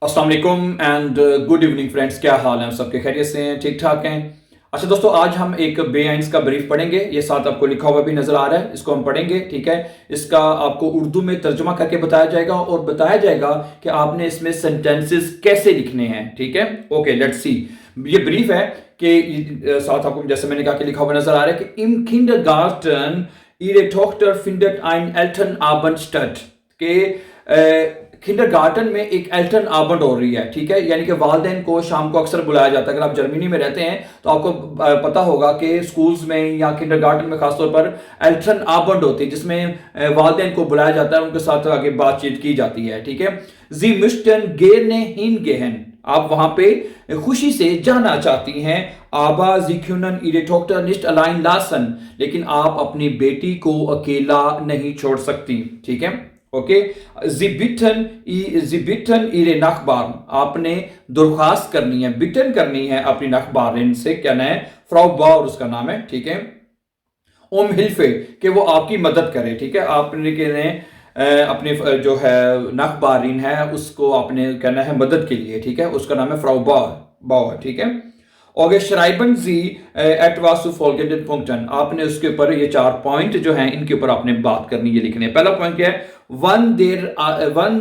अस्सलाम वालेकुम and good evening friends. क्या हाल है? सबके खैरियत से हैं, ठीक ठाक हैं? अच्छा दोस्तों, आज हम एक बेआइंस का ब्रीफ पढ़ेंगे। ये साथ आपको लिखा हुआ भी नजर आ रहा है, इसको हम पढ़ेंगे। ठीक है, इसका आपको उर्दू में तर्जुमा करके बताया जाएगा और बताया जाएगा कि आपने इसमें सेंटेंसेस कैसे लिखने हैं। ठीक है, ओके, लेट्स सी। ये ब्रीफ है कि साथ आपको जैसे मैंने कहा कि लिखा हुआ नजर आ रहा है कि इन kindergarten ihre Tochter findet ein Elternabendstatt के किंडरगार्टन में एक एल्टन आबंड हो रही है। ठीक है, यानी कि वालिदैन को शाम को अक्सर बुलाया जाता है। अगर आप जर्मनी में रहते हैं तो आपको पता होगा कि स्कूल्स में या किंडरगार्टन में खासतौर पर एल्टन आबंड होती है, जिसमें वालिदैन को बुलाया जाता है, उनके साथ आगे बातचीत की जाती है। ठीक है, जी मिस्टन गेरने हिनगेहन, आप वहां पे खुशी से जाना चाहती हैं। आबा जिक्यूनन ihre Tochter nicht allein lassen, लेकिन आप अपनी बेटी को अकेला नहीं छोड़ सकती। ठीक है, okay. Sie bitten ihre Nachbarn, आपने दरख्वास्त करनी है, बिटन करनी है अपनी नखबारिन से। क्या नाम है? फ्राउ बाउर उसका नाम है। ठीक है, ओम हिल्फे, कि वो आपकी मदद करे। ठीक है, आपने कहने अपने जो है नखबारिन है उसको आपने कहना है मदद के लिए। ठीक है, उसका नाम है फ्राउ बाउर। ठीक है, और श्राइबन जी एटवास फॉलगेंडन पंक्टन, आपने उसके ऊपर ये 4 पॉइंट जो हैं इनके ऊपर आपने बात करनी है, लिखने। पहला पॉइंट क्या है? वन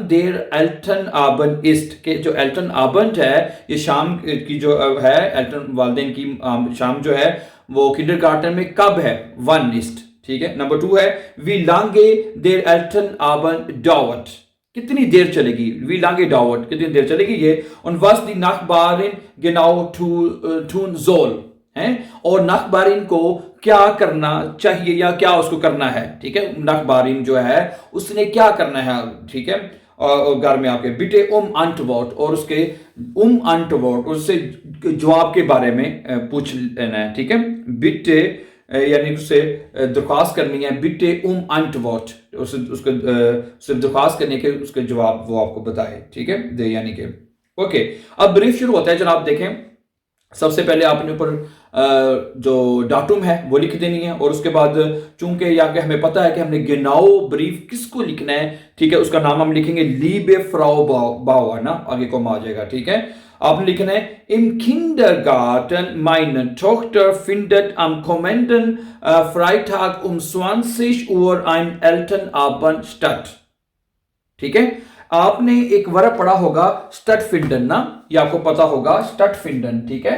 देर एल्टन आबन इस्ट, के जो एल्टन आबन है ये शाम की जो है, एल्टन वालिदैन की शाम जो है वो किंडरगार्टन में कब है? One east. ठीक है, नंबर 2 है we Lange there Elton आबन doubt, कितनी देर चलेगी? वी लांगे डावट, कितनी देर चलेगी ये। और वस दी नाखबारिन गेनाउ टून जोल हैं, और नाखबारिन को क्या करना चाहिए या क्या उसको करना है। ठीक है, नाखबारिन जो है उसने क्या करना है। ठीक है, और घर में आके बिटे अंटवॉट, और उसके अंटवॉट, उससे जवाब के बारे में पूछ लेना है। ठीक है, बिटे यानी उससे दरख्वास्त करनी है। बिटे अंटवॉट, उसके दरख्वास्त करने के उसके जवाब वो आपको बताए। ठीक है, दे यानी कि ओके। अब ब्रीफ शुरू होता है जनाब। देखें, सबसे पहले आपने ऊपर जो डाटुम है वो लिख देनी है, और उसके बाद चूंकि या कि हमें पता है कि हमने गिनाओ ब्रीफ किसको लिखना है। ठीक है, उसका नाम हम लिखेंगे लीबे फ्राउ बाउअर ना, आगे कॉम आ जाएगा। ठीक है, आपने लिखना है im Kindergarten meine Tochter findet am kommenden Freitag um 20 Uhr ein Elternabend statt। ठीक है, आपने एक वर्ब पढ़ा होगा स्टट फिंडन ना, ये आपको पता होगा स्टट फिंडन। ठीक है,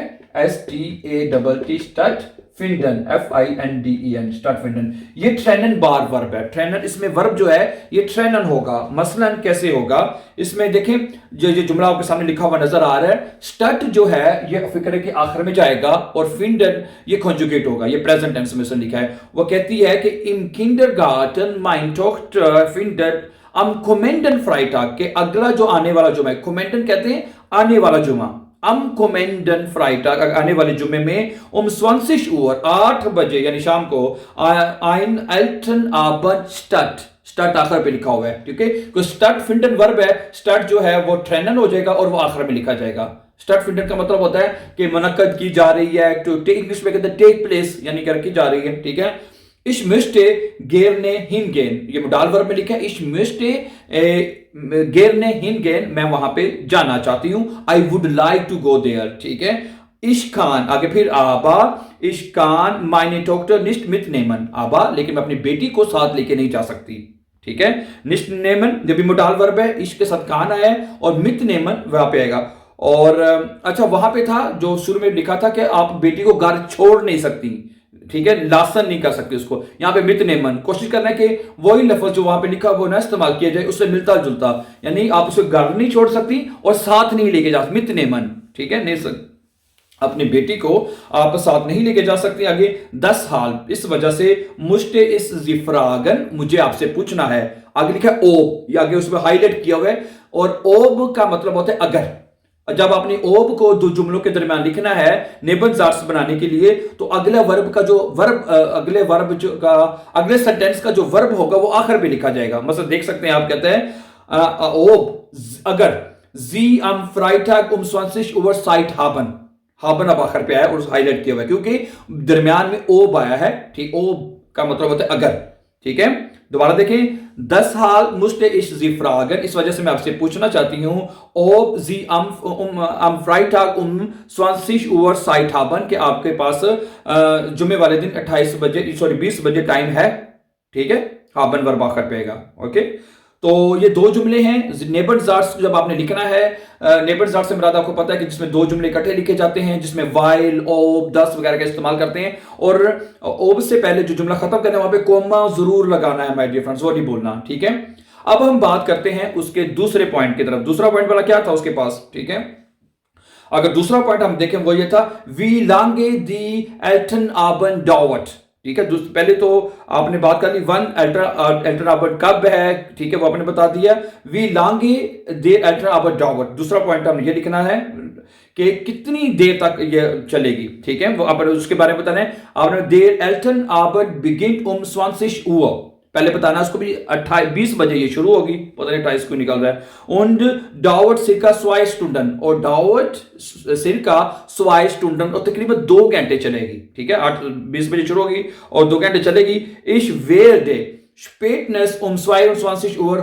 STATT स्टट फिंडन, FINDEN, स्टट फिंडन। ये ट्रेनन बार वर्ब है। ट्रेनन, इसमें वर्ब जो है ये ट्रेनन होगा। मसलन कैसे होगा? इसमें देखें, जो जुमला आपके सामने लिखा हुआ नजर आ रहा है, स्टट जो है ये फिक्र के आखिर में जाएगा, और फिंडन ये कॉन्जुगेट होगा, ये प्रेजेंट टेंस में लिखा है। वो कहती है कि im Kindergarten mein Tochter findet am kommenden Freitag, के अगला जो आने वाला जुमा है, कोमेंडन कहते हैं आने वाला जुमा, am kommenden Freitag आने वाले जुमे में 20 Uhr 8 बजे यानी शाम को ein Elternabend statt, स्टार्ट आखिर पे लिखा हुआ है। ठीक है, तो स्टार्ट फिंडन वर्ब है, स्टार्ट जो है वो ट्रेनन हो जाएगा और वो आखिर में लिखा जाएगा। स्टार्ट फिंडन का मतलब होता है कि मुनक्कद की जा रही है, टू टेक, इंग्लिश में कहते हैं टेक प्लेस, यानी करके जा रही है। ठीक है, इश मिस्टे गेरने हिनगेन, ये मुडाल वर्ब में लिखा है। इश मिस्टे गेरने हिनगेन, मैं वहां पे जाना चाहती हूं। I would like to go there. ठीक है, इश्कान, आगे फिर आबा इश्कान माइने टॉक्टर निस्ट मित नेमन, आबा लेकिन मैं अपनी बेटी को साथ लेके नहीं जा सकती। ठीक है, निस्ट नेमन जब भी मुडाल वर्ब है, इश्क के साथ कान आया है, और मित नेमन वहां पे आएगा। और अच्छा, वहां पे था जो शुरू में लिखा था कि आप बेटी को घर छोड़ नहीं सकती। ठीक है, लासन नहीं कर सकते उसको। यहां पे मित नेमन, कोशिश करना है कि वही लफ्ज जो वहां पे लिखा वो ना इस्तेमाल किया जाए, उससे मिलता जुलता, यानी आप उसको घर नहीं छोड़ सकती और साथ नहीं लेके जा सकती। मित नेमन, ठीक है, नहीं अपनी बेटी को आप साथ नहीं लेके जा सकती। आगे 10 हाल, इस वजह से मुश्ते इस जिफ्रागन, मुझे आपसे पूछना है। आगे लिखा है ओब, ये आगे उसमें हाईलाइट किया हुआ है, और ओब का मतलब होता है अगर। जब आपने ओब को दो जुमलों के दरमियान लिखना है नेबन जार्स बनाने के लिए, तो अगले वर्ब का जो वर्ब अगले वर्ब जो का अगले सेंटेंस का जो वर्ब होगा वो आखिर में लिखा जाएगा। मतलब देख सकते हैं, आप कहते हैं ओब अगर जी am Freitag um 20 Uhr Zeit haben, हाबन अब आखिर पे आया और हाईलाइट किया हुआ है क्योंकि दरमियान में ओब आया है। ठीक, ओब का मतलब होता है अगर। ठीक है, दोबारा देखें, 10 हाल मुश्ते इश जी फ्रागन। इस वजह से मैं आपसे पूछना चाहती हूं ओब जी अम फ्राइटाग 20 उवर साइट हाबन के आपके पास जुम्मे वाले दिन 20 बजे टाइम है, ठीक है, हाबन वर बाखर पेगा। ओके, तो ये दो जुमले हैं। नेबर जार्ट्स जब आपने लिखना है, नेबर जार्ट से मुराद आपको पता है कि जिसमें दो जुमले इकट्ठे लिखे जाते हैं, जिसमें वाइल, ओब, दस वगैरह का इस्तेमाल करते हैं, और ओब से पहले जो जुमला खत्म करना है वहां पे कोमा जरूर लगाना है माय डियर फ्रेंड्स, वो नहीं बोलना, ठीक है। अब हम बात करते हैं उसके दूसरे पॉइंट की तरफ। दूसरा पॉइंट वाला क्या था उसके पास, ठीक है। अगर दूसरा पॉइंट हम देखें वो ये था, we Lange the Elton आबन doubt, ठीक है। पहले तो आपने बात कर ली वन एल्टर आबर्ट कब है, ठीक है, वो आपने बता दिया। We Lange they alter आबर्ट doubt, दूसरा पॉइंट हमने ये लिखना है कि कितनी देर तक ये चलेगी, ठीक है, वो आप उसके बारे में बताना है। आपने देर एल्टन आबर्ट बिगिन 20 Uhr, पहले बताना उसको भी 20 बजे ये शुरू होगी, पता नहीं 28 को निकल रहा है। und dauert circa 2 Stunden, और dauert circa 2 Stunden, और तकरीबन 2 घंटे चलेगी, ठीक है। 20 बजे शुरू होगी और 2 घंटे चलेगी। ich werde spätestens 22 Uhr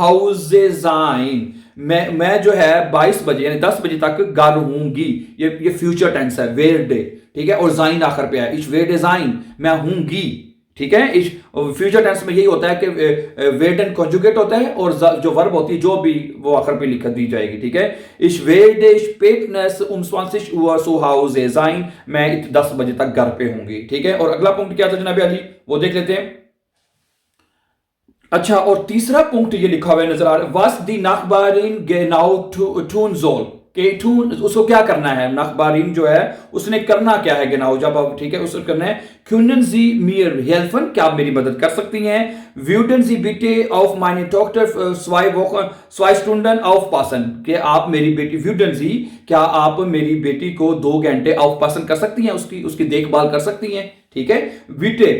Hause sein, मैं जो है 22 बजे यानी 10 बजे तक घर हूंगी। ये फ्यूचर टेंस है, werde, ठीक है, और जाइन आखिर पे है, ich werde sein, मैं हूंगी, ठीक है। इस फ्यूचर टेंस में यही होता है कि वेर्डन कॉन्जुगेट होता है और जो वर्ब होती है जो भी वो आखिर पे लिख दी जाएगी, ठीक है। इस Verde स्पेटनेस 20 Uhr zu Hause sein, मैं 10 बजे तक घर पे होंगी, ठीक है। और अगला पॉइंट क्या था जनाब अली, वो देख लेते हैं। अच्छा, और तीसरा पॉइंट ये लिखा हुआ नजर आ रहा है, was die Nachbarin genau tun soll, के टून उसको क्या करना है, नखबारीन जो है उसने करना क्या है, genau जब अब, ठीक है, उसको करना है können Sie mir helfen, क्या आप मेरी मदद कर सकती हैं। würden Sie bitte auf meine Tochter 2 Stunden aufpassen, कि आप मेरी बेटी, würden Sie, क्या आप मेरी बेटी को 2 घंटे aufpassen कर सकती हैं, उसकी देखभाल कर सकती हैं, ठीक है। bitte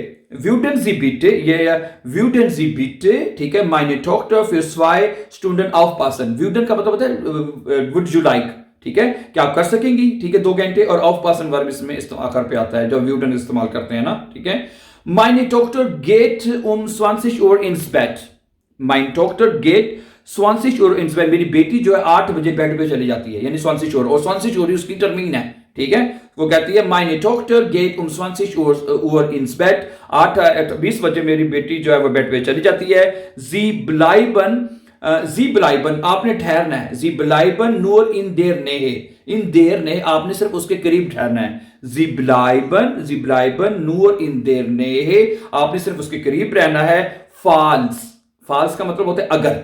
würden Sie bitte, ये würden Sie bitte, ठीक है, meine Tochter für 2 Stunden aufpassen, würden का मतलब होता है would you like, ठीक है, क्या आप कर सकेंगी, ठीक है, 2 घंटे, और aufpassen वर्ब इसमें आखिर पे आता है जो würden इस्तेमाल करते हैं ना, ठीक है। meine Tochter geht 20 Uhr ins Bett, meine Tochter geht 20 Uhr ins Bett, मेरी बेटी जो है 8 बजे बेड पे चली जाती है, यानी 20 Uhr, और 20 Uhr उसकी टर्मीन है, ठीक है। वो कहती है meine Tochter geht 20 Uhr ins Bett, 20 बजे मेरी बेटी जो है वो बेड पे चली जाती है। Sie bleiben आपने ठहरना है, Sie bleiben nur in der Nähe, in der Nähe आपने सिर्फ उसके करीब ठहरना है। Sie bleiben nur in der Nähe, आपने सिर्फ उसके करीब रहना है। falls का मतलब होता है अगर,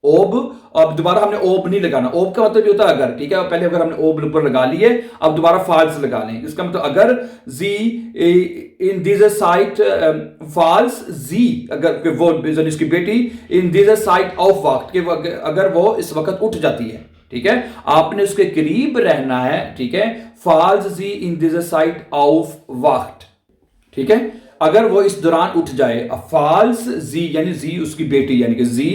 ओब, अब दोबारा हमने ओब नहीं लगाना, ओब का मतलब होता है अगर, ठीक है, पहले अगर हमने ओब ऊपर लगा लिए, अब दोबारा फाल्स लगा लें, इसका मतलब अगर जी इन dieser Zeit falls sie, अगर वो इसकी बेटी इन dieser Zeit aufwacht, कि अगर वो इस वक्त उठ जाती है, ठीक है, आपने उसके करीब रहना है, ठीक है। falls sie in dieser Zeit aufwacht, ठीक है, अगर वो इस दौरान उठ जाए। falls sie यानी जी उसकी बेटी, यानी कि जी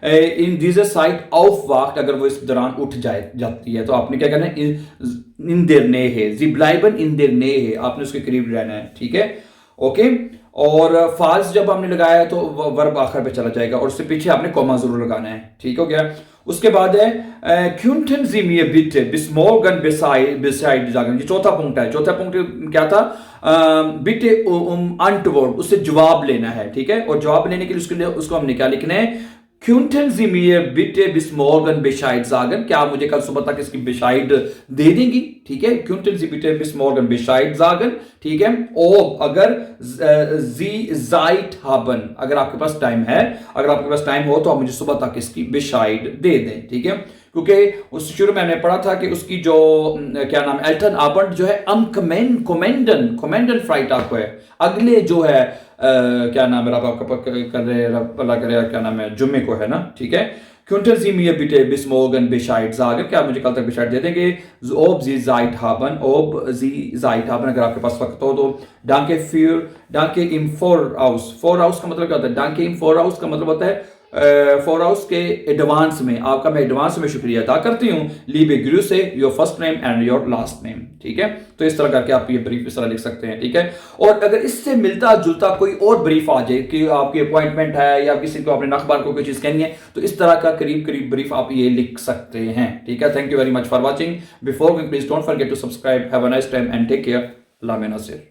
इन dieser Zeit aufwacht, अगर वो इस दौरान उठ जाती है, तो आपने क्या करना है, in der Nähe, sie bleiben in der Nähe, आपने उसके करीब रहना है, ठीक है, ओके। और falls जब हमने लगाया तो वर्ब आखिर पे चला जाएगा, और उससे पीछे आपने कॉमा जरूर लगाना है, ठीक हो गया। उसके बाद है könnten Sie mir bitte bis morgen Bescheid sagen, ये चौथा पॉइंट है। चौथा पॉइंट क्या था, बिटे antwort, उससे जवाब लेना है, ठीक है, और जवाब लेने के लिए उसको हमने क्या लिखना है, könnten Sie mir bitte bis morgen Bescheid sagen, क्या आप मुझे कल सुबह तक इसकी Bescheid दे देंगी, ठीक है। könnten Sie bitte bis morgen Bescheid sagen, ठीक है। और अगर Sie Zeit haben, अगर आपके पास टाइम है, अगर आपके पास टाइम हो तो आप मुझे सुबह तक इसकी Bescheid दे दें, ठीक है। क्योंकि उस शुरू में हमने पढ़ा था कि उसकी जो क्या नाम, एल्टन आबर्ट जो है कोमेंडन फ्राइटाग को है, अगले जो है क्या नाम है, आपका कर रहे अल्लाह करे, क्या नाम है, जुम्मे को है ना, ठीक है। könnten Sie mir bitte bis morgen Bescheid sagen, क्या मुझे कल तक Bescheid दे देंगे। ob Sie Zeit haben, अगर आपके पास वक्त हो तो। danke im Voraus, का मतलब क्या होता है, danke im Voraus का मतलब होता है फॉर हाउस के एडवांस में आपका मैं एडवांस में शुक्रिया अदा करती हूँ। लीबे ग्रू से your first name and your last name, ठीक है। तो इस तरह करके आप ये ब्रीफ इस तरह लिख सकते हैं, ठीक है। और अगर इससे मिलता जुलता कोई और ब्रीफ आ जाए कि आपकी अपॉइंटमेंट है या किसी को अपने अखबार को कोई चीज कहनी है, तो इस तरह का करीब करीब ब्रीफ आप ये लिख सकते हैं, ठीक है। Thank you very much for watching. Before we please don't forget to subscribe. Have a nice time and take care. Allah Nasir.